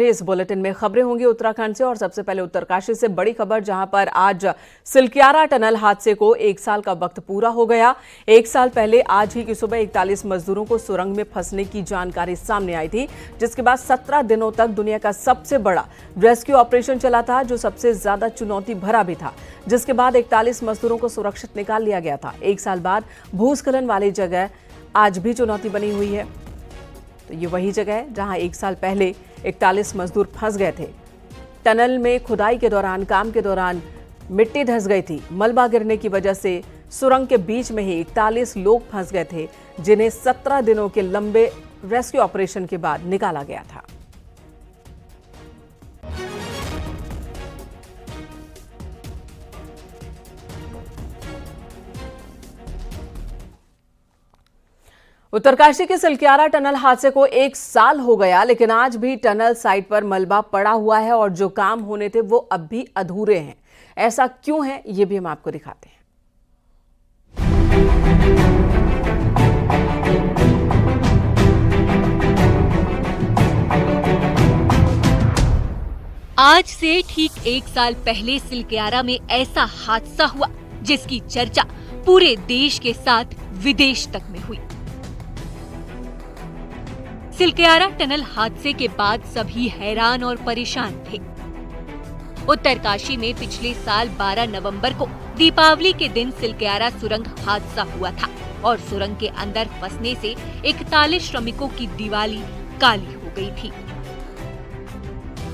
इस बुलेटिन में खबरें होंगी उत्तराखंड से और सबसे पहले उत्तरकाशी से बड़ी खबर, जहां पर आज सिलक्यारा टनल हादसे को 1 साल का वक्त पूरा हो गया। 1 साल पहले आज ही की सुबह 41 मजदूरों को सुरंग में फंसने की जानकारी सामने आई थी, जिसके बाद 17 दिनों तक दुनिया का सबसे बड़ा रेस्क्यू ऑपरेशन चला था, जो सबसे ज्यादा चुनौती भरा भी था, जिसके बाद 41 मजदूरों को सुरक्षित निकाल लिया गया था। 1 साल बाद भूस्खलन वाली जगह आज भी चुनौती बनी हुई है। तो ये वही जगह है जहां 1 साल पहले 41 मजदूर फंस गए थे। टनल में खुदाई के दौरान, काम के दौरान मिट्टी धंस गई थी। मलबा गिरने की वजह से सुरंग के बीच में ही 41 लोग फंस गए थे, जिन्हें 17 दिनों के लंबे रेस्क्यू ऑपरेशन के बाद निकाला गया था। उत्तरकाशी के सिलक्यारा टनल हादसे को 1 साल हो गया, लेकिन आज भी टनल साइट पर मलबा पड़ा हुआ है और जो काम होने थे वो अब भी अधूरे हैं। ऐसा क्यों है, ये भी हम आपको दिखाते हैं। आज से ठीक 1 साल पहले सिलक्यारा में ऐसा हादसा हुआ जिसकी चर्चा पूरे देश के साथ विदेश तक में हुई। सिलक्यारा टनल हादसे के बाद सभी हैरान और परेशान थे। उत्तरकाशी में पिछले साल 12 नवंबर को दीपावली के दिन सिलक्यारा सुरंग हादसा हुआ था और सुरंग के अंदर फंसने से 41 श्रमिकों की दिवाली काली हो गई थी।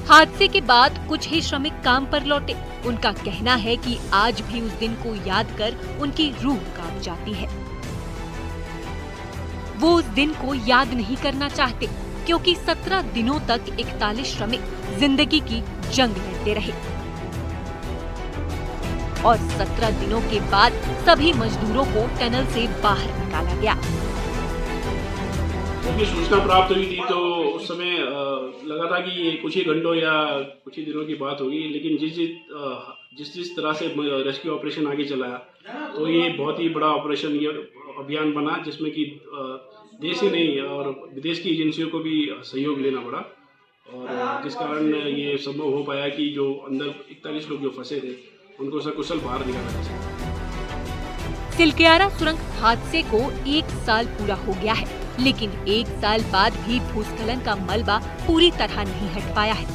हादसे के बाद कुछ ही श्रमिक काम पर लौटे। उनका कहना है कि आज भी उस दिन को याद कर उनकी रूह कांप जाती है। वो उस दिन को याद नहीं करना चाहते, क्योंकि 17 दिनों तक 41 श्रमिक जिंदगी की जंग लड़ते रहे और 17 दिनों के बाद सभी मजदूरों को टनल से बाहर निकाला गया। जब सूचना प्राप्त हुई थी तो उस समय लगा था कि ये कुछ ही घंटों या कुछ ही दिनों की बात होगी, लेकिन जिस तरह से रेस्क्यू ऑपरेशन आगे चला, तो ये बहुत ही बड़ा ऑपरेशन, ये अभियान बना, जिसमें कि देश ही नहीं और विदेश की एजेंसियों को भी सहयोग लेना पड़ा और जिस कारण ये संभव हो पाया कि जो अंदर 41 लोग जो फंसे थे उनको सकुशल बाहर निकाला जा सके। सिलक्यारा सुरंग हादसे को 1 साल पूरा हो गया है, लेकिन 1 साल बाद भी भूस्खलन का मलबा पूरी तरह नहीं हट पाया है।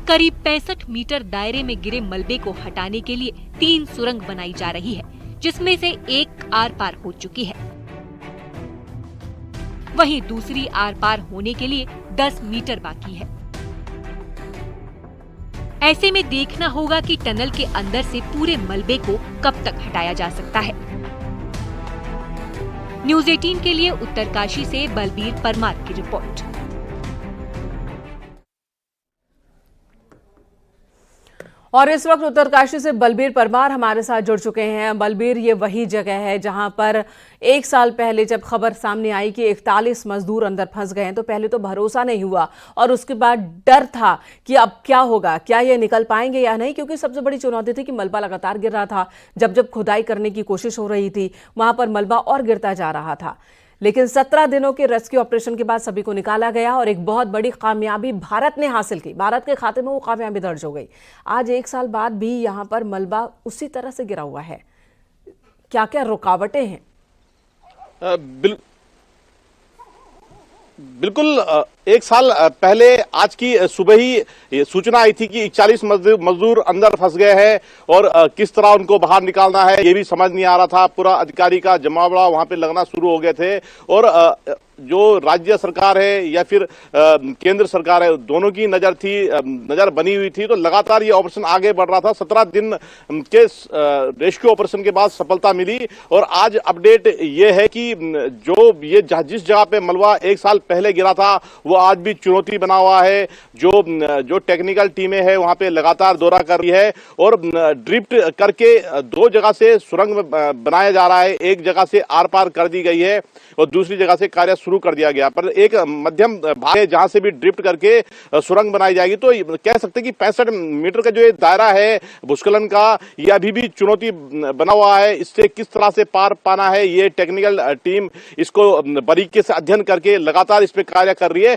करीब 65 मीटर दायरे में गिरे मलबे को हटाने के लिए 3 सुरंग बनाई जा रही है, जिसमें से एक आर पार हो चुकी है। वहीं दूसरी आर पार होने के लिए 10 मीटर बाकी है। ऐसे में देखना होगा कि टनल के अंदर से पूरे मलबे को कब तक हटाया जा सकता है। न्यूज़ 18 के लिए उत्तरकाशी से बलबीर परमार की रिपोर्ट। और इस वक्त उत्तरकाशी से बलबीर परमार हमारे साथ जुड़ चुके हैं। बलबीर, ये वही जगह है जहां पर 1 साल पहले जब खबर सामने आई कि 41 मजदूर अंदर फंस गए हैं, तो पहले तो भरोसा नहीं हुआ और उसके बाद डर था कि अब क्या होगा, क्या ये निकल पाएंगे या नहीं, क्योंकि सबसे बड़ी चुनौती थी कि मलबा लगातार गिर रहा था। जब खुदाई करने की कोशिश हो रही थी, वहां पर मलबा और गिरता जा रहा था। लेकिन 17 दिनों के रेस्क्यू ऑपरेशन के बाद सभी को निकाला गया और एक बहुत बड़ी कामयाबी भारत ने हासिल की। भारत के खाते में वो कामयाबी दर्ज हो गई। आज 1 साल बाद भी यहाँ पर मलबा उसी तरह से गिरा हुआ है। क्या क्या रुकावटें हैं? बिल्कुल 1 साल पहले आज की सुबह ही सूचना आई थी कि 41 मजदूर अंदर फंस गए हैं और किस तरह उनको बाहर निकालना है ये भी समझ नहीं आ रहा था। पूरा अधिकारी का जमावड़ा वहां पे लगना शुरू हो गए थे और जो राज्य सरकार है या फिर केंद्र सरकार है, दोनों की नजर बनी हुई थी। तो लगातार ये ऑपरेशन आगे बढ़ रहा था। 17 दिन के रेस्क्यू ऑपरेशन के बाद सफलता मिली और आज अपडेट ये है कि जो ये जिस जगह पे मलबा 1 साल पहले गिरा था वो आज भी चुनौती बना हुआ है। जो टेक्निकल टीमें हैं वहां पे लगातार दौरा कर रही है और ड्रिफ्ट करके 2 जगह से सुरंग बनाया जा रहा है। एक जगह से आर पार कर दी गई है और दूसरी जगह से कार्य शुरू कर दिया गया, पर एक मध्यम भाग है जहां से भी ड्रिफ्ट करके सुरंग बनाई जाएगी। तो कह सकते हैं कि 65 मीटर का जो ये दायरा है भूस्खलन का, ये अभी भी चुनौती बना हुआ है। इससे किस तरह से पार पाना है, ये टेक्निकल टीम इसको बारीकी से अध्ययन करके लगातार इस पे कार्य कर रही है।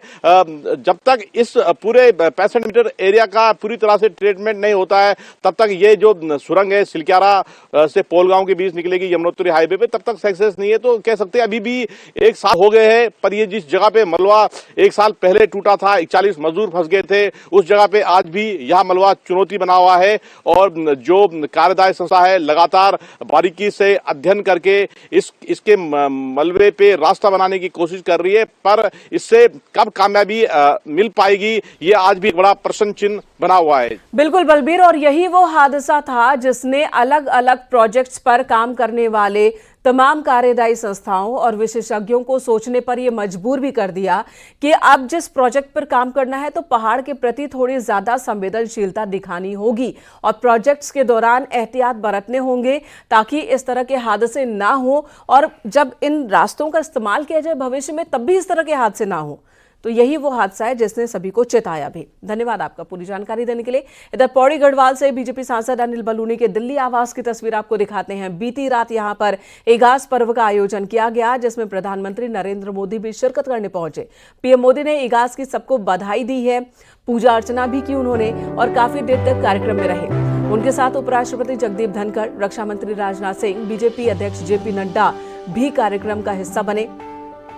जब तक इस पूरे 65 मीटर एरिया का पूरी तरह से ट्रीटमेंट नहीं होता है, तब तक ये जो सुरंग है सिलक्यारा से पोलगांव के बीच निकलेगी यमुनोत्री हाईवे पे, तब तक सक्सेस नहीं है। तो कह सकते हैं अभी भी 1 साल हो गए हैं, पर ये जिस जगह पे मलबा 1 साल पहले टूटा था, 41 मजदूर फंस गए थे, उस जगह पे आज भी यह मलबा चुनौती बना हुआ है। और जो कार्यदायी संस्था है लगातार बारीकी से अध्ययन करके इसके मलबे पे रास्ता बनाने की कोशिश कर रही है, पर इससे कब कामयाबी मिल पाएगी, ये आज भी बड़ा प्रश्न चिन्ह बना हुआ है। बिल्कुल बलबीर, और यही वो हादसा था जिसने अलग अलग प्रोजेक्ट्स पर काम करने वाले तमाम कार्यदायी संस्थाओं और विशेषज्ञों को सोचने पर यह मजबूर भी कर दिया कि अब जिस प्रोजेक्ट पर काम करना है तो पहाड़ के प्रति थोड़ी ज्यादा संवेदनशीलता दिखानी होगी और प्रोजेक्ट्स के दौरान एहतियात बरतने होंगे ताकि इस तरह के हादसे ना हो, और जब इन रास्तों का इस्तेमाल किया जाए भविष्य में तब भी इस तरह के हादसे ना हो। तो यही वो हादसा है जिसने सभी को चेताया भी। धन्यवाद आपका पूरी जानकारी देने के लिए। इधर पौड़ी गढ़वाल से बीजेपी सांसद अनिल बलूनी के दिल्ली आवास की तस्वीर आपको दिखाते हैं। बीती रात यहां पर इगास पर्व का आयोजन किया गया, जिसमें प्रधानमंत्री नरेंद्र मोदी भी शिरकत करने पहुंचे। पीएम मोदी ने इगास की सबको बधाई दी है, पूजा अर्चना भी की उन्होंने और काफी देर तक कार्यक्रम में रहे। उनके साथ उपराष्ट्रपति जगदीप धनखड़, रक्षा मंत्री राजनाथ सिंह, बीजेपी अध्यक्ष जेपी नड्डा भी कार्यक्रम का हिस्सा बने।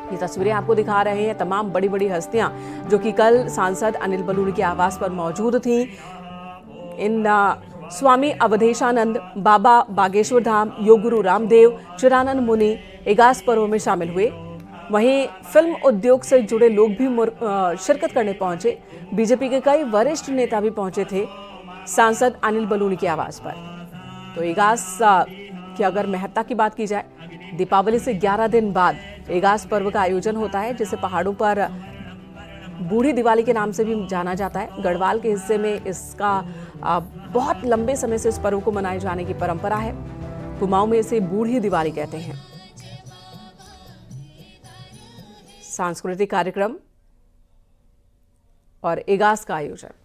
ये तस्वीरें आपको दिखा रहे हैं तमाम बड़ी बड़ी हस्तियां जो कि कल सांसद अनिल बलूनी के आवास पर मौजूद थीं। इन स्वामी अवधेशानंद, बाबा बागेश्वर धाम, योग गुरु रामदेव, चिरानंद मुनि इगास पर्व में शामिल हुए। वहीं फिल्म उद्योग से जुड़े लोग भी शिरकत करने पहुंचे। बीजेपी के कई वरिष्ठ नेता भी पहुंचे थे सांसद अनिल बलूनी के आवास पर। तो इगास की अगर महत्ता की बात की जाए, दीपावली से 11 दिन बाद इगास पर्व का आयोजन होता है, जिसे पहाड़ों पर बूढ़ी दिवाली के नाम से भी जाना जाता है। गढ़वाल के हिस्से में इसका बहुत लंबे समय से इस पर्व को मनाए जाने की परंपरा है। कुमाऊं में इसे बूढ़ी दिवाली कहते हैं। सांस्कृतिक कार्यक्रम और इगास का आयोजन।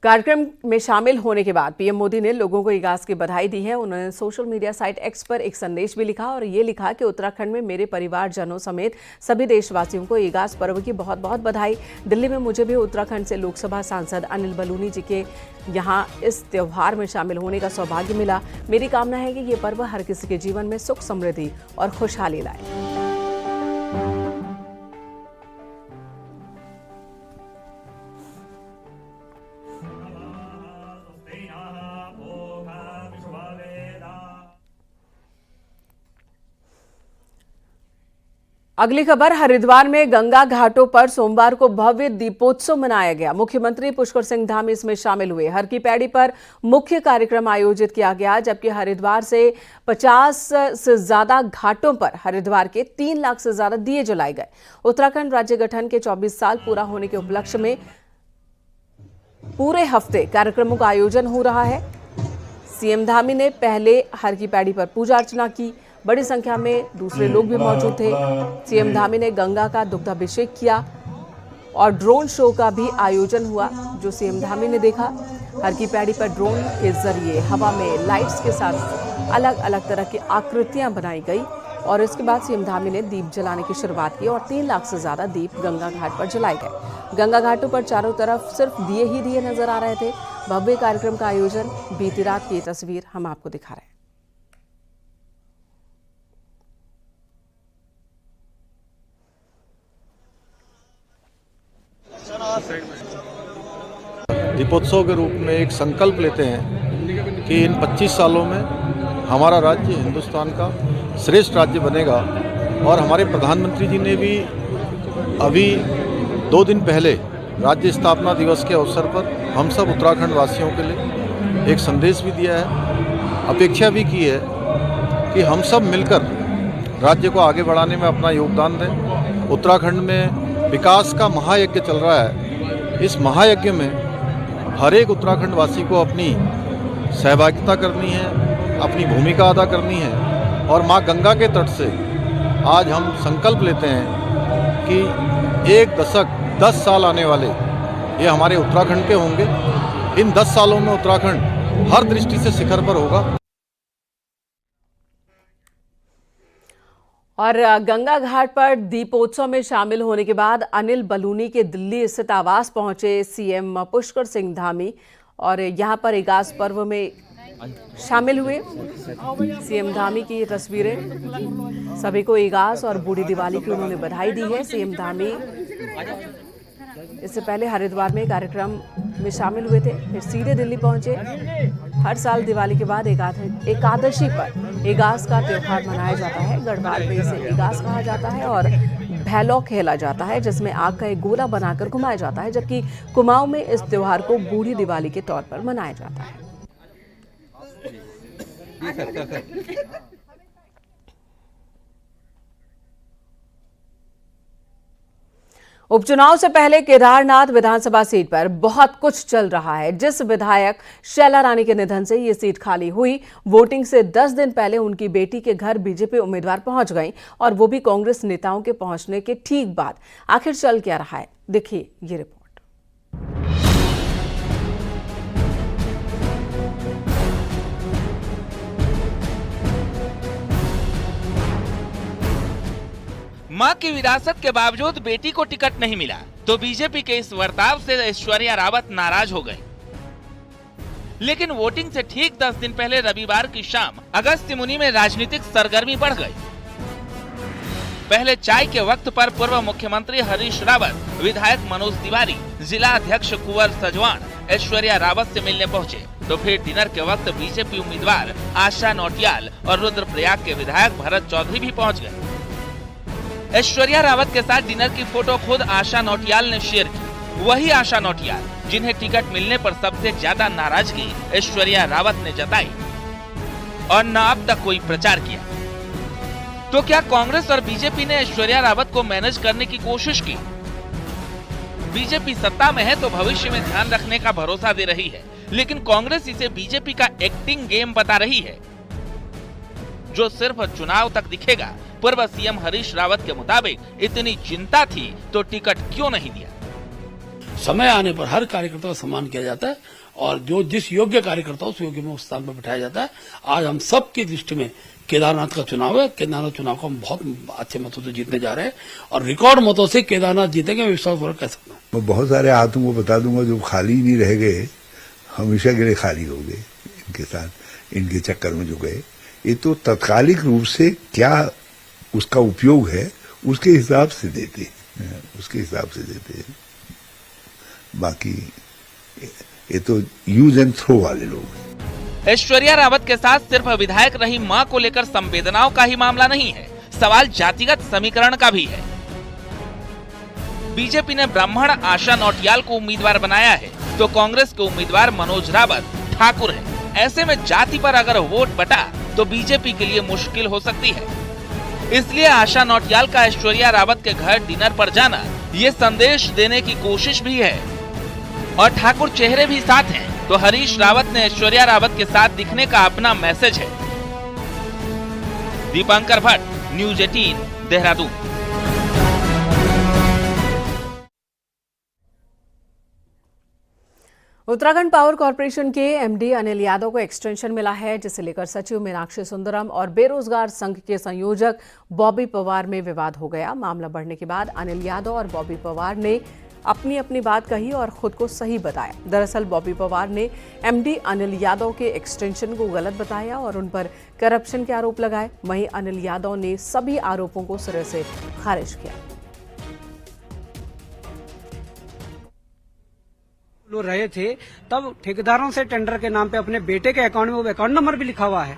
कार्यक्रम में शामिल होने के बाद पीएम मोदी ने लोगों को इगास की बधाई दी है। उन्होंने सोशल मीडिया साइट एक्स पर एक संदेश भी लिखा और ये लिखा कि उत्तराखंड में मेरे परिवारजनों समेत सभी देशवासियों को इगास पर्व की बहुत बहुत बधाई। दिल्ली में मुझे भी उत्तराखंड से लोकसभा सांसद अनिल बलूनी जी के यहाँ इस त्योहार में शामिल होने का सौभाग्य मिला। मेरी कामना है कि ये पर्व हर किसी के जीवन में सुख, समृद्धि और खुशहाली लाए। अगली खबर, हरिद्वार में गंगा घाटों पर सोमवार को भव्य दीपोत्सव मनाया गया। मुख्यमंत्री पुष्कर सिंह धामी इसमें शामिल हुए। हर की पैड़ी पर मुख्य कार्यक्रम आयोजित किया गया, जबकि हरिद्वार से 50 से ज्यादा घाटों पर हरिद्वार के 3 लाख से ज्यादा दिए जलाए गए। उत्तराखंड राज्य गठन के 24 साल पूरा होने के उपलक्ष्य में पूरे हफ्ते कार्यक्रमों का आयोजन हो रहा है। सीएम धामी ने पहले हर की पैड़ी पर पूजा अर्चना की। बड़ी संख्या में दूसरे लोग भी मौजूद थे। सीएम धामी ने गंगा का दुग्धाभिषेक किया और ड्रोन शो का भी आयोजन हुआ, जो सीएम धामी ने देखा। हर की पैड़ी पर ड्रोन के जरिए हवा में लाइट्स के साथ अलग अलग तरह की आकृतियां बनाई गई और इसके बाद सीएम धामी ने दीप जलाने की शुरुआत की और 3 लाख से ज्यादा दीप गंगा घाट पर जलाए गए। गंगा घाटों पर चारों तरफ सिर्फ दिए ही दिए नजर आ रहे थे। भव्य कार्यक्रम का आयोजन, बीती रात की तस्वीर हम आपको दिखा रहे हैं। दीपोत्सव के रूप में एक संकल्प लेते हैं कि इन 25 सालों में हमारा राज्य हिंदुस्तान का श्रेष्ठ राज्य बनेगा। और हमारे प्रधानमंत्री जी ने भी अभी 2 दिन पहले राज्य स्थापना दिवस के अवसर पर हम सब उत्तराखंड वासियों के लिए एक संदेश भी दिया है, अपेक्षा भी की है कि हम सब मिलकर राज्य को आगे बढ़ाने में अपना योगदान दें। उत्तराखंड में विकास का महायज्ञ चल रहा है। इस महायज्ञ में हर एक उत्तराखंड वासी को अपनी सहभागिता करनी है, अपनी भूमिका अदा करनी है और माँ गंगा के तट से आज हम संकल्प लेते हैं कि एक दशक 10 साल आने वाले ये हमारे उत्तराखंड के होंगे। इन 10 सालों में उत्तराखंड हर दृष्टि से शिखर पर होगा। और गंगा घाट पर दीपोत्सव में शामिल होने के बाद अनिल बलूनी के दिल्ली स्थित आवास पहुंचे सीएम पुष्कर सिंह धामी और यहां पर इगास पर्व में शामिल हुए। सीएम धामी की ये तस्वीरें, सभी को इगास और बूढ़ी दिवाली की उन्होंने बधाई दी है। सीएम धामी इससे पहले हरिद्वार में कार्यक्रम में शामिल हुए थे, फिर सीधे दिल्ली पहुंचे। हर साल दिवाली के बाद एकादशी पर इगास का त्योहार मनाया जाता है। गढ़वाल में इसे इगास कहा जाता है और भैलो खेला जाता है, जिसमें आग का एक गोला बनाकर घुमाया जाता है, जबकि कुमाऊं में इस त्योहार को बूढ़ी दिवाली के तौर पर मनाया जाता है। उपचुनाव से पहले केदारनाथ विधानसभा सीट पर बहुत कुछ चल रहा है। जिस विधायक शैला रानी के निधन से ये सीट खाली हुई, वोटिंग से 10 दिन पहले उनकी बेटी के घर बीजेपी उम्मीदवार पहुंच गई, और वो भी कांग्रेस नेताओं के पहुंचने के ठीक बाद। आखिर चल क्या रहा है, देखिए ये रिपोर्ट। मां की विरासत के बावजूद बेटी को टिकट नहीं मिला, तो बीजेपी के इस बर्ताव से ऐश्वर्या रावत नाराज हो गई। लेकिन वोटिंग से ठीक 10 दिन पहले रविवार की शाम अगस्त्यमुनि में राजनीतिक सरगर्मी बढ़ गई। पहले चाय के वक्त पर पूर्व मुख्यमंत्री हरीश रावत, विधायक मनोज तिवारी, जिला अध्यक्ष कुंवर सजवान ऐश्वर्या रावत से मिलने पहुंचे, तो फिर डिनर के वक्त बीजेपी उम्मीदवार आशा नौटियाल और रुद्रप्रयाग के विधायक भरत चौधरी भी पहुंच गए। ऐश्वर्या रावत के साथ डिनर की फोटो खुद आशा नौटियाल ने शेयर की। वही आशा नौटियाल जिन्हें टिकट मिलने पर सबसे ज्यादा नाराजगी ऐश्वर्या रावत ने जताई और न अब तक कोई प्रचार किया। तो क्या कांग्रेस और बीजेपी ने ऐश्वर्या रावत को मैनेज करने की कोशिश की? बीजेपी सत्ता में है तो भविष्य में ध्यान रखने का भरोसा दे रही है, लेकिन कांग्रेस इसे बीजेपी का एक्टिंग गेम बता रही है, जो सिर्फ चुनाव तक दिखेगा। पूर्व सीएम हरीश रावत के मुताबिक इतनी चिंता थी तो टिकट क्यों नहीं दिया? समय आने पर हर कार्यकर्ता का सम्मान किया जाता है और जो जिस योग्य कार्यकर्ता उस योग्य में उस स्थान पर बिठाया जाता है। आज हम सबकी दृष्टि में केदारनाथ का चुनाव है। केदारनाथ चुनाव को हम बहुत अच्छे मतों से जीतने जा रहे हैं और रिकॉर्ड मतों से केदारनाथ जीतेंगे, विश्वास पूर्वक कह सकता हूँ। मैं बहुत सारे हाथों को बता दूंगा जो खाली नहीं रह गए, हमेशा के लिए खाली हो गए इनके साथ, इनके चक्कर में जो गए। ये तो तत्कालिक रूप से क्या उसका उपयोग है उसके हिसाब से देते हैं, उसके हिसाब से देते हैं। बाकी ये तो यूज एंड थ्रो वाले लोग हैं। ऐश्वर्या रावत के साथ सिर्फ विधायक रही मां को लेकर संवेदनाओं का ही मामला नहीं है, सवाल जातिगत समीकरण का भी है। बीजेपी ने ब्राह्मण आशा नौटियाल को उम्मीदवार बनाया है, तो कांग्रेस के उम्मीदवार मनोज रावत ठाकुर है। ऐसे में जाति पर अगर वोट बटा तो बीजेपी के लिए मुश्किल हो सकती है। इसलिए आशा नौटियाल का ऐश्वर्या रावत के घर डिनर पर जाना ये संदेश देने की कोशिश भी है। और ठाकुर चेहरे भी साथ हैं, तो हरीश रावत ने ऐश्वर्या रावत के साथ दिखने का अपना मैसेज है। Dipankar Bhatt, news 18, Dehradun. Uttarakhand power corporation के एमडी अनिल यादव को एक्सटेंशन मिला है, जिसे लेकर सचिव मीनाक्षी सुंदरम और बेरोजगार संघ के संयोजक बॉबी पवार में विवाद हो गया। मामला बढ़ने के बाद अनिल यादव और बॉबी पवार ने अपनी अपनी बात कही और खुद को सही बताया। दरअसल बॉबी पवार ने एमडी अनिल यादव के एक्सटेंशन को गलत बताया और उन पर करप्शन के आरोप लगाए। वहीं अनिल यादव ने सभी आरोपों को सिरे से खारिज किया। रहे थे तब ठेकेदारों से टेंडर के नाम पे अपने बेटे के अकाउंट में, वो अकाउंट नंबर भी लिखा हुआ है,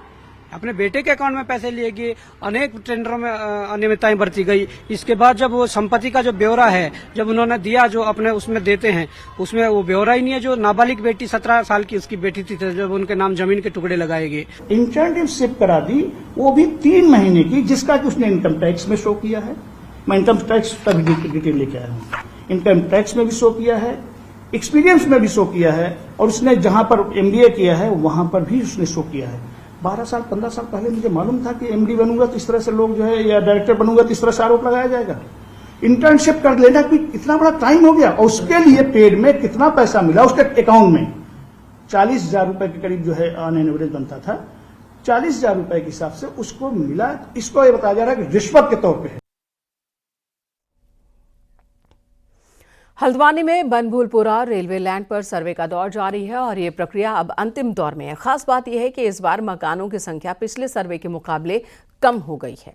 अपने बेटे के अकाउंट में पैसे लिए गए। अनेक टेंडरों में अनियमितताएं बरती गई। इसके बाद जब वो संपत्ति का जो ब्यौरा है जब उन्होंने दिया, जो अपने उसमें देते हैं, उसमें वो ब्यौरा ही नहीं है। जो नाबालिग बेटी 17 साल की उसकी बेटी थी, जब उनके नाम जमीन के टुकड़े लगाए गए। इंटर्नशिप करा दी, वो भी 3 महीने की, जिसका कि उसने इनकम टैक्स में शो किया है। मैं इनकम टैक्स का भी डिटेल लेके आया हूँ। इनकम टैक्स में भी शो किया है, एक्सपीरियंस में भी शो किया है, और उसने जहां पर एमबीए किया है वहां पर भी उसने शो किया है। 12 साल 15 साल पहले मुझे मालूम था कि एमडी बनूंगा तो इस तरह से लोग जो है, या डायरेक्टर बनूंगा तो इस तरह से आरोप लगाया जाएगा। इंटर्नशिप कर लेना कि इतना बड़ा टाइम हो गया, और उसके लिए पेड में कितना पैसा मिला उसके अकाउंट में 40,000 रुपए के करीब जो है ऑन एन एवरेज बनता था। 40,000 रुपए के हिसाब से उसको मिला। इसको ये बताया जा रहा है कि रिश्वत के तौर पे है। हल्द्वानी में बनभूलपुरा रेलवे लैंड पर सर्वे का दौर जारी है और ये प्रक्रिया अब अंतिम दौर में है। खास बात यह है कि इस बार मकानों की संख्या पिछले सर्वे के मुकाबले कम हो गई है।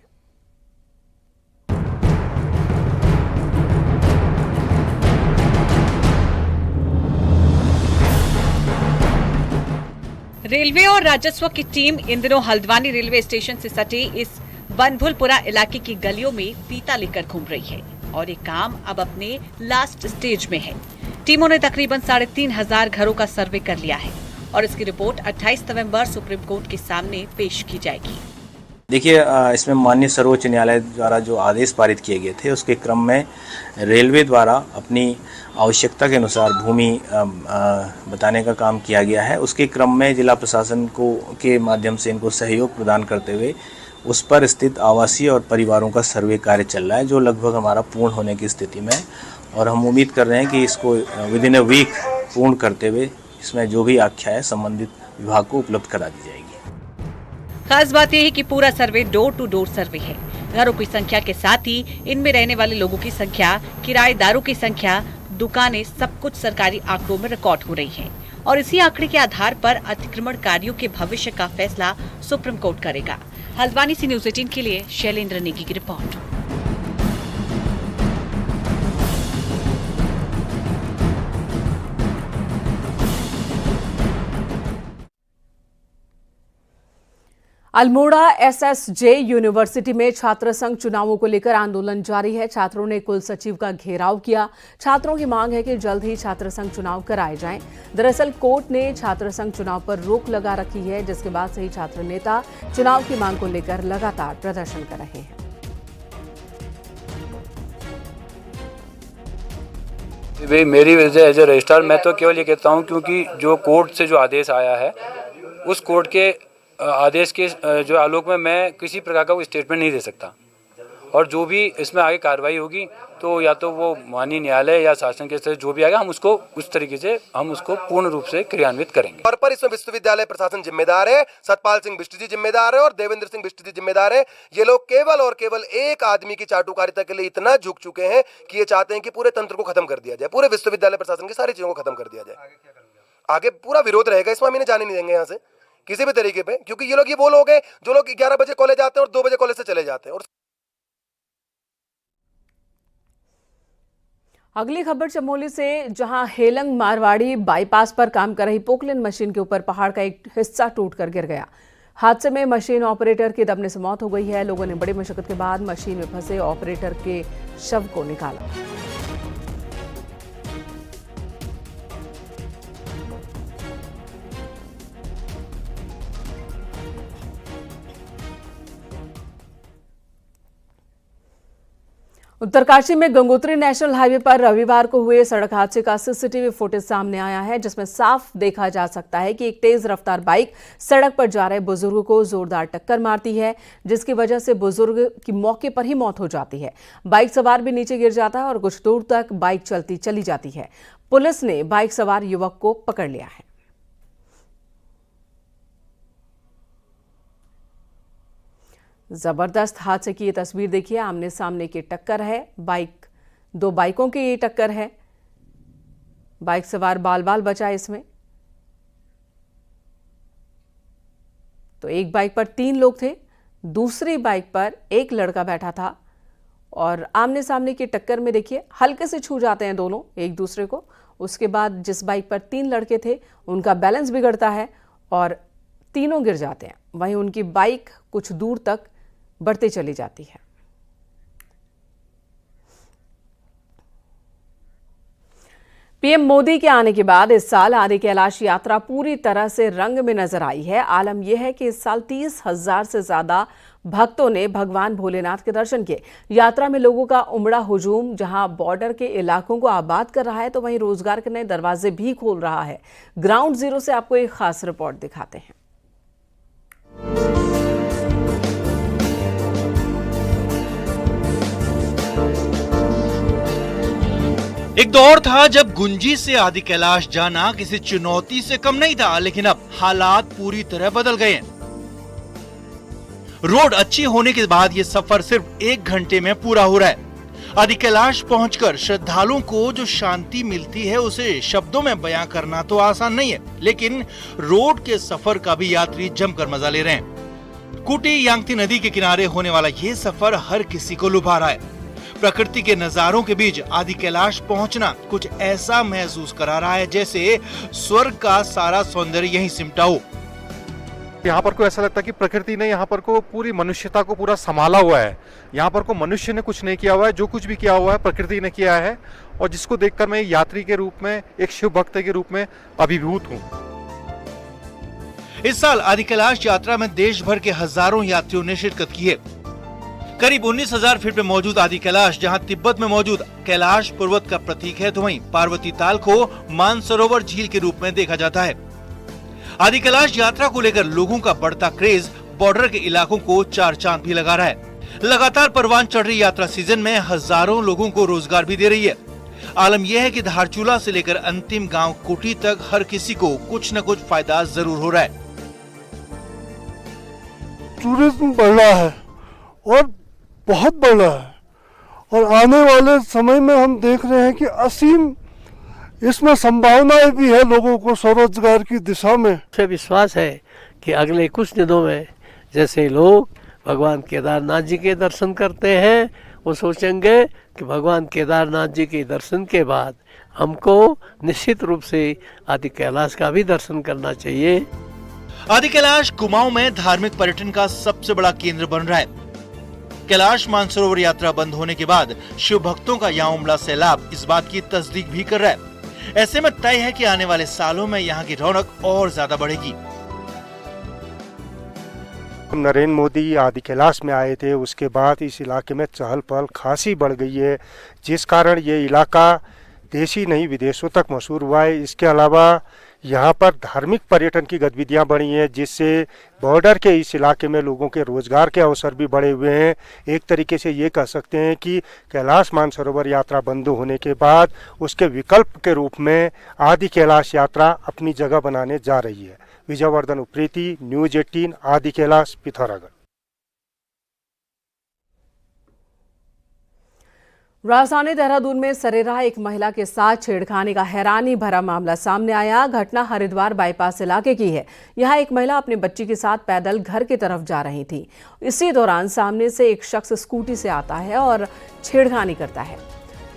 रेलवे और राजस्व की टीम इन दिनों हल्द्वानी रेलवे स्टेशन से सटे इस बनभूलपुरा इलाके की गलियों में फीता लेकर घूम रही है और ये काम अब अपने लास्ट स्टेज में है। टीमों ने तकरीबन 3,500 घरों का सर्वे कर लिया है और इसकी रिपोर्ट 28 नवंबर सुप्रीम कोर्ट के सामने पेश की जाएगी। देखिए, इसमें माननीय सर्वोच्च न्यायालय द्वारा जो आदेश पारित किए गए थे उसके क्रम में रेलवे द्वारा अपनी आवश्यकता के अनुसार भूमि बताने का काम किया गया है। उसके क्रम में जिला प्रशासन को के माध्यम से इनको सहयोग प्रदान करते हुए उस पर स्थित आवासीय और परिवारों का सर्वे कार्य चल रहा है, जो लगभग हमारा पूर्ण होने की स्थिति में है और हम उम्मीद कर रहे हैं कि इसको विद इन अ वीक पूर्ण करते हुए इसमें जो भी आख्या है संबंधित विभाग को उपलब्ध करा दी जाएगी। खास बात यह है कि पूरा सर्वे डोर टू डोर सर्वे है। घरों की संख्या के साथ ही इनमें रहने वाले लोगों की संख्या, किराएदारों की संख्या, दुकानें, सब कुछ सरकारी आंकड़ों में रिकॉर्ड हो रही है और इसी आंकड़े के आधार पर अतिक्रमणकारियों के भविष्य का फैसला सुप्रीम कोर्ट करेगा। हल्द्वानी से न्यूज़ 18 के लिए शैलेंद्र नेगी की रिपोर्ट। अल्मोड़ा एसएसजे यूनिवर्सिटी में छात्र संघ चुनावों को लेकर आंदोलन जारी है। छात्रों ने कुल सचिव का घेराव किया। छात्रों की मांग है कि जल्द ही छात्र संघ चुनाव कराए जाएं। दरअसल कोर्ट ने छात्र संघ चुनाव पर रोक लगा रखी है, जिसके बाद से ही छात्र नेता चुनाव की मांग को लेकर लगातार प्रदर्शन कर रहे हैं। मेरी वजह एज ए रजिस्ट्रार मैं तो केवल ये कहता हूँ, क्योंकि जो कोर्ट से जो आदेश आया है उस कोर्ट के आदेश के जो आलोक में मैं किसी प्रकार का कोई स्टेटमेंट नहीं दे सकता और जो भी इसमें आगे कार्रवाई होगी तो या तो वो माननीय न्यायालय या शासन के से जो भी आएगा हम उसको उस तरीके से हम उसको पूर्ण रूप से क्रियान्वित करेंगे। और पर इसमें विश्वविद्यालय प्रशासन जिम्मेदार है, सतपाल सिंह बिष्ट जी जिम्मेदार है और देवेंद्र सिंह बिष्ट जी जिम्मेदार है। ये लोग केवल और केवल एक आदमी की चाटुकारिता के लिए इतना झुक चुके हैं कि ये चाहते हैं कि पूरे तंत्र को खत्म कर दिया जाए, पूरे विश्वविद्यालय प्रशासन की सारी चीजों को खत्म कर दिया जाए। आगे पूरा विरोध रहेगा, इसमें हम इन्हें जाने नहीं देंगे यहाँ से किसी भी तरीके पे, क्योंकि ये वो लोग हैं जो लोग 11 बजे कॉलेज आते हैं और 2 बजे कॉलेज से चले जाते हैं। और अगली खबर चमोली से, जहां हेलंग मारवाड़ी बाईपास पर काम कर रही पोकलेन मशीन के ऊपर पहाड़ का एक हिस्सा टूटकर गिर गया। हादसे में मशीन ऑपरेटर की दबने से मौत हो गई है। लोगों ने बड़ी मशक्कत के बाद मशीन में फंसे ऑपरेटर के शव को निकाला। उत्तरकाशी में गंगोत्री नेशनल हाईवे पर रविवार को हुए सड़क हादसे का सीसीटीवी फुटेज सामने आया है, जिसमें साफ देखा जा सकता है कि एक तेज रफ्तार बाइक सड़क पर जा रहे बुजुर्ग को जोरदार टक्कर मारती है, जिसकी वजह से बुजुर्ग की मौके पर ही मौत हो जाती है। बाइक सवार भी नीचे गिर जाता है और कुछ दूर तक बाइक चलती चली जाती है। पुलिस ने बाइक सवार युवक को पकड़ लिया है। जबरदस्त हादसे की ये तस्वीर देखिए, आमने सामने की टक्कर है। दो बाइकों की ये टक्कर है। बाइक सवार बाल बाल बचा इसमें। तो एक बाइक पर 3 लोग थे, दूसरी बाइक पर एक लड़का बैठा था और आमने सामने की टक्कर में देखिए हल्के से छू जाते हैं दोनों एक दूसरे को। उसके बाद जिस बाइक पर 3 लड़के थे उनका बैलेंस बिगड़ता है और तीनों गिर जाते हैं। वहीं उनकी बाइक कुछ दूर तक बढ़ती चली जाती है। पीएम मोदी के आने के बाद इस साल आदि कैलाश यात्रा पूरी तरह से रंग में नजर आई है। आलम यह है कि इस साल 30,000 से ज्यादा भक्तों ने भगवान भोलेनाथ के दर्शन किए। यात्रा में लोगों का उमड़ा हुजूम जहां बॉर्डर के इलाकों को आबाद कर रहा है, तो वहीं रोजगार के नए दरवाजे भी खोल रहा है। ग्राउंड जीरो से आपको एक खास रिपोर्ट दिखाते हैं। एक दौर था जब गुंजी से आदि कैलाश जाना किसी चुनौती से कम नहीं था, लेकिन अब हालात पूरी तरह बदल गए हैं। रोड अच्छी होने के बाद ये सफर सिर्फ 1 घंटे में पूरा हो रहा है। आदि कैलाश पहुंचकर श्रद्धालुओं को जो शांति मिलती है उसे शब्दों में बयां करना तो आसान नहीं है, लेकिन रोड के सफर का भी यात्री जमकर मजा ले रहे हैं। कुटी यांगती नदी के किनारे होने वाला ये सफर हर किसी को लुभा रहा है। प्रकृति के नजारों के बीच आदि कैलाश पहुंचना कुछ ऐसा महसूस करा रहा है जैसे स्वर्ग का सारा सौंदर्य यहीं सिमटा हो। यहाँ पर को ऐसा लगता है कि प्रकृति ने यहाँ पर को पूरी मनुष्यता को पूरा संभाला हुआ है। यहाँ पर को मनुष्य ने कुछ नहीं किया हुआ है, जो कुछ भी किया हुआ है प्रकृति ने किया है, और जिसको देखकर मैं यात्री के रूप में, एक शिव भक्त के रूप में अभिभूत हूँ। इस साल आदि कैलाश यात्रा में देश भर के हजारों यात्रियों ने शिरकत की है। करीब 19,000 फीट पे मौजूद आदि कैलाश, जहां तिब्बत में मौजूद कैलाश पर्वत का प्रतीक है, तो वहीं पार्वती ताल को मानसरोवर झील के रूप में देखा जाता है। आदि कैलाश यात्रा को लेकर लोगों का बढ़ता क्रेज बॉर्डर के इलाकों को 4 चांद भी लगा रहा है। लगातार परवान चढ़ रही यात्रा सीजन में हजारों लोगों को रोजगार भी दे रही है। आलम यह है कि धारचूला से लेकर अंतिम गांव कुटी तक हर किसी को कुछ न कुछ फायदा जरूर हो रहा है। टूरिज्म बढ़ रहा है और बहुत बढ़ रहा है, और आने वाले समय में हम देख रहे हैं कि असीम इसमें संभावनाएं भी है लोगों को स्वरोजगार की दिशा में। मुझे विश्वास है कि अगले कुछ दिनों में जैसे लोग भगवान केदारनाथ जी के दर्शन करते हैं, वो सोचेंगे कि भगवान केदारनाथ जी के दर्शन के बाद हमको निश्चित रूप से आदि कैलाश का भी दर्शन करना चाहिए। आदि कैलाश कुमाऊं में धार्मिक पर्यटन का सबसे बड़ा केंद्र बन रहा है। कैलाश मानसरोवर यात्रा बंद होने के बाद शिव भक्तों का यहाँ उमड़ा सैलाब इस बात की तस्दीक भी कर रहा है। ऐसे में तय है कि आने वाले सालों में यहाँ की रौनक और ज्यादा बढ़ेगी। नरेंद्र मोदी आदि कैलाश में आए थे, उसके बाद इस इलाके में चहल पहल खासी बढ़ गई है, जिस कारण ये इलाका देशी नहीं विदेशों तक मशहूर हुआ है। इसके अलावा यहाँ पर धार्मिक पर्यटन की गतिविधियाँ बढ़ी हैं, जिससे बॉर्डर के इस इलाके में लोगों के रोजगार के अवसर भी बढ़े हुए हैं। एक तरीके से ये कह सकते हैं कि कैलाश मानसरोवर यात्रा बंद होने के बाद उसके विकल्प के रूप में आदि कैलाश यात्रा अपनी जगह बनाने जा रही है। विजयवर्धन उप्रेती, न्यूज 18, आदि कैलाश, पिथौरागढ़। राजधानी देहरादून में सरेराह एक महिला के साथ छेड़खानी का हैरानी भरा मामला सामने आया। घटना हरिद्वार बाईपास इलाके की है। यहां एक महिला अपनी बच्ची के साथ पैदल घर की तरफ जा रही थी। इसी दौरान सामने से एक शख्स स्कूटी से आता है और छेड़खानी करता है।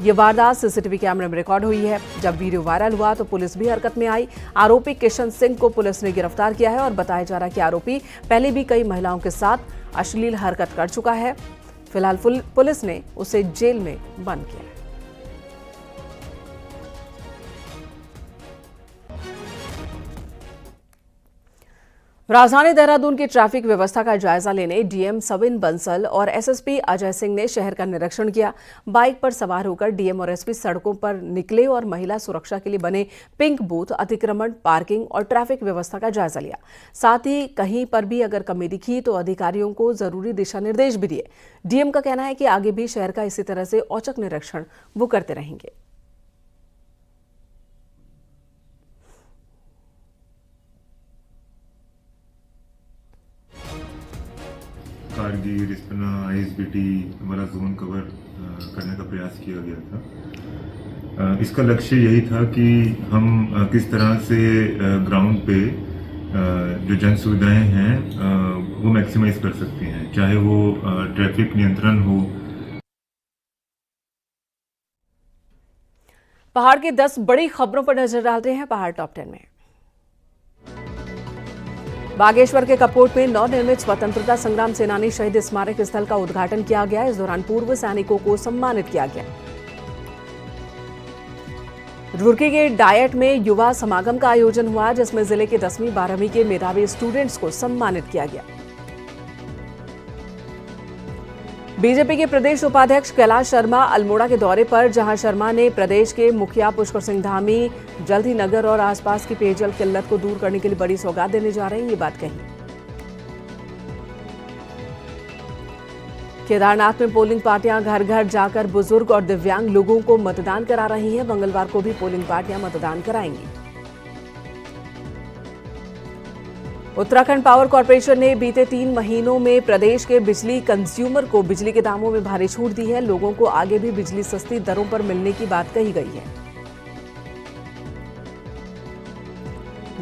ये वारदात सीसीटीवी कैमरे में रिकॉर्ड हुई है। जब वीडियो वायरल हुआ तो पुलिस भी हरकत में आई। आरोपी किशन सिंह को पुलिस ने गिरफ्तार किया है और बताया जा रहा है कि आरोपी पहले भी कई महिलाओं के साथ अश्लील हरकत कर चुका है। फिलहाल पुलिस ने उसे जेल में बंद किया है। राजधानी देहरादून की ट्रैफिक व्यवस्था का जायजा लेने डीएम सविन बंसल और एसएसपी अजय सिंह ने शहर का निरीक्षण किया। बाइक पर सवार होकर डीएम और एसपी सड़कों पर निकले और महिला सुरक्षा के लिए बने पिंक बूथ, अतिक्रमण, पार्किंग और ट्रैफिक व्यवस्था का जायजा लिया। साथ ही कहीं पर भी अगर कमी दिखी तो अधिकारियों को जरूरी दिशा निर्देश भी दिए। डीएम का कहना है कि आगे भी शहर का इसी तरह से औचक निरीक्षण वो करते रहेंगे। कारगिल, रिस्पना, आईएसबीटी वाला जोन कवर करने का प्रयास किया गया था। इसका लक्ष्य यही था कि हम किस तरह से ग्राउंड पे जो जन सुविधाएं हैं वो मैक्सिमाइज कर सकते हैं, चाहे वो ट्रैफिक नियंत्रण हो। पहाड़ की 10 बड़ी खबरों पर नजर डालते हैं पहाड़ टॉप 10 में। बागेश्वर के कपकोट में नवनिर्मित स्वतंत्रता संग्राम सेनानी शहीद स्मारक स्थल का उद्घाटन किया गया। इस दौरान पूर्व सैनिकों को सम्मानित किया गया। रुड़की के डायट में युवा समागम का आयोजन हुआ, जिसमें जिले के 10वीं 12वीं के मेधावी स्टूडेंट्स को सम्मानित किया गया। बीजेपी के प्रदेश उपाध्यक्ष कैलाश शर्मा अल्मोड़ा के दौरे पर, जहां शर्मा ने प्रदेश के मुखिया पुष्कर सिंह धामी जल्द ही नगर और आसपास की पेयजल किल्लत को दूर करने के लिए बड़ी सौगात देने जा रहे हैं, ये बात कही। केदारनाथ में पोलिंग पार्टियां घर घर जाकर बुजुर्ग और दिव्यांग लोगों को मतदान करा रही हैं। मंगलवार को भी पोलिंग पार्टियां मतदान कराएंगी। उत्तराखंड पावर कॉर्पोरेशन ने बीते 3 महीनों में प्रदेश के बिजली कंज्यूमर को बिजली के दामों में भारी छूट दी है। लोगों को आगे भी बिजली सस्ती दरों पर मिलने की बात कही गई है।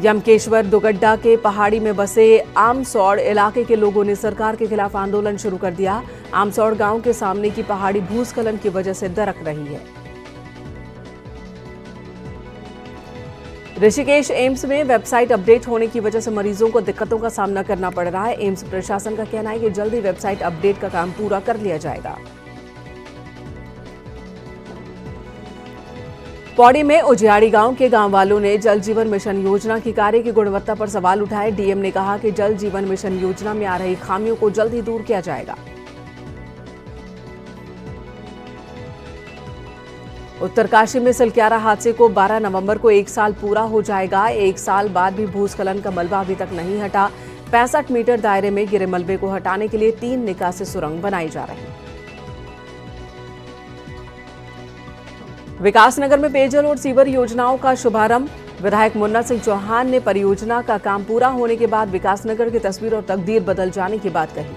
यमकेश्वर दुगड्डा के पहाड़ी में बसे आमसौड़ इलाके के लोगों ने सरकार के खिलाफ आंदोलन शुरू कर दिया। आमसौड़ गांव के सामने की पहाड़ी भूस्खलन की वजह से दरक रही है। ऋषिकेश एम्स में वेबसाइट अपडेट होने की वजह से मरीजों को दिक्कतों का सामना करना पड़ रहा है। एम्स प्रशासन का कहना है कि जल्द ही वेबसाइट अपडेट का काम पूरा कर लिया जाएगा। पौड़ी में उजियाड़ी गांव के गांव वालों ने जल जीवन मिशन योजना की कार्य की गुणवत्ता पर सवाल उठाए। डीएम ने कहा कि जल जीवन मिशन योजना में आ रही खामियों को जल्द ही दूर किया जाएगा। उत्तरकाशी में सिलक्यारा हादसे को 12 नवंबर को 1 साल पूरा हो जाएगा। 1 साल बाद भी भूस्खलन का मलबा अभी तक नहीं हटा। 65 मीटर दायरे में गिरे मलबे को हटाने के लिए 3 निकासी सुरंग बनाई जा रही है। विकासनगर में पेयजल और सीवर योजनाओं का शुभारंभ। विधायक मुन्ना सिंह चौहान ने परियोजना का काम पूरा होने के बाद विकासनगर की तस्वीर और तकदीर बदल जाने की बात कही।